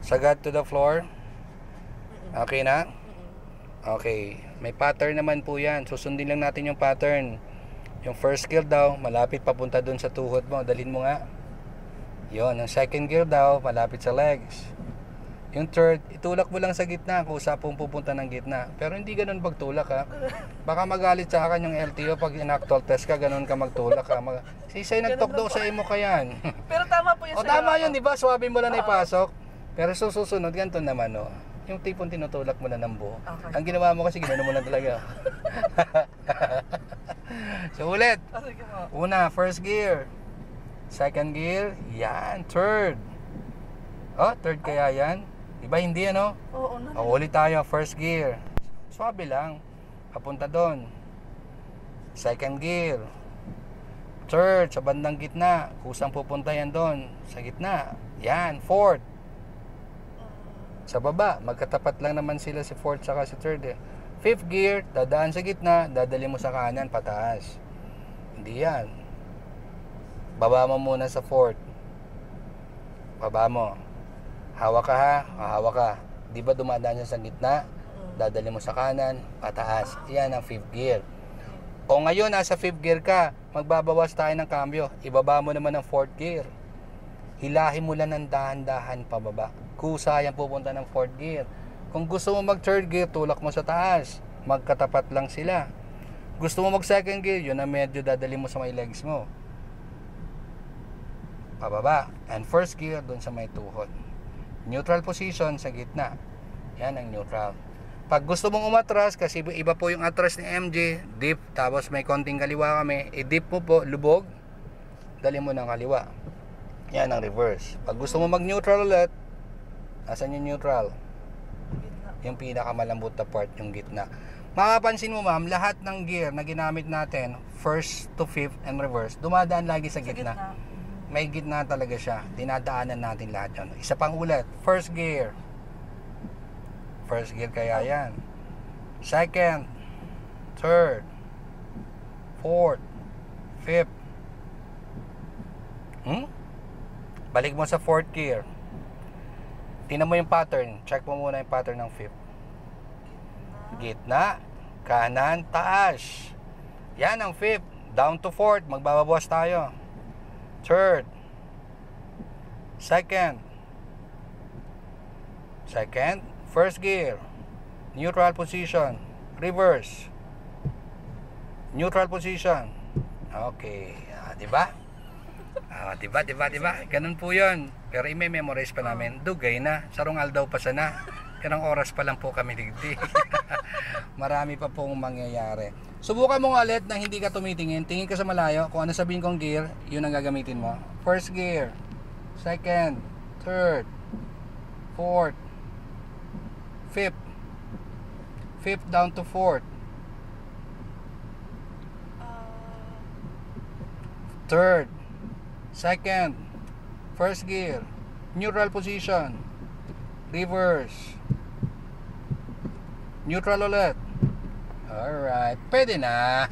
Sagad to the floor. Okay na? Okay. May pattern naman po yan. Susundin lang natin yung pattern. Yung first gear daw, malapit papunta dun sa tuhod mo. Dalhin mo nga. Yon. Yung second gear daw, malapit sa legs. Yung third, itulak mo lang sa gitna kung saan pong pupunta ng gitna. Pero hindi ganun pagtulak ha. Baka magalit sa akin yung LTO pag in-actual test ka, ganun ka magtulak ha. Sisay nagtok daw sa imo ka yan. Pero tama po yun. O tama yun, di ba? Suwabe mo lang na ipasok. Pero susunod, ganito naman o. Yung tipong tinutulak mo na ng buo. Okay. Ang ginawa mo kasi ginano mo lang talaga. So ulit. Sige po. Una, first gear. Second gear. Yan, third. Oh, third kaya yan? Diba hindi ano? Oo, O, ulit tayo, first gear. Swabe lang. Papunta doon. Second gear. Third, sa bandang gitna. Kusang pupunta yan doon. Sa gitna. Yan, fourth. Sa baba, magkatapat lang naman sila si fourth saka si third eh. Fifth gear, dadaan sa gitna, dadali mo sa kanan, pataas. Hindi yan. Baba mo muna sa fourth. Baba mo. Hawak ka ha, hawak ka. Di ba dumadaan siya sa gitna? Dadali mo sa kanan, pataas. Yan ang fifth gear. O ngayon, nasa fifth gear ka, magbabawas tayo ng cambio. Ibaba mo naman ang fourth gear. Hilahin mo lang ng dahan-dahan pababa. Kusa yan pupunta ng fourth gear. Kung gusto mo mag third gear, tulak mo sa taas. Magkatapat lang sila. Gusto mo mag second gear, yun ang medyo dadali mo sa may legs mo. Pababa. And first gear, dun sa may tuhod. Neutral position sa gitna. Yan ang neutral. Pag gusto mong umatras, kasi iba po yung atras ni MJ, dip, tapos may konting kaliwa kami, i-dip mo po, lubog, dali mo ng kaliwa. Yan ang reverse. Pag gusto mo mag-neutral ulit, asan yung neutral? Yung pinakamalambot na part, yung gitna. Makapansin mo ma'am, lahat ng gear na ginamit natin, first to fifth and reverse, dumadaan lagi sa gitna. May gitna talaga siya. Dinadaanan natin lahat yun. Isa pang ulit, first gear. First gear kaya yan. Second, third, fourth, fifth. Balik mo sa fourth gear. Tingnan mo yung pattern. Check mo muna yung pattern ng fifth. Gitna, kanan, taas. Yan ang fifth. Down to fourth. Magbabawas tayo. Third. Second. First gear. Neutral position. Reverse. Neutral position. Okay. Diba? Diba? Ganun po yun. Pero i-memorize pa namin. Dugay na. Sarungal daw pa sana. Ilang oras pa lang po kami digdi. Marami pa pong mangyayari. Subukan mo nga ulit na hindi ka tumitingin. Tingin ka sa malayo. Kung ano sabihin kong gear, yun ang gagamitin mo. First gear. Second. Third. Fourth. Fifth. Fifth down to fourth. Third. Second. First gear. Neutral position. Reverse. Neutral ulit. Alright. Pwede na.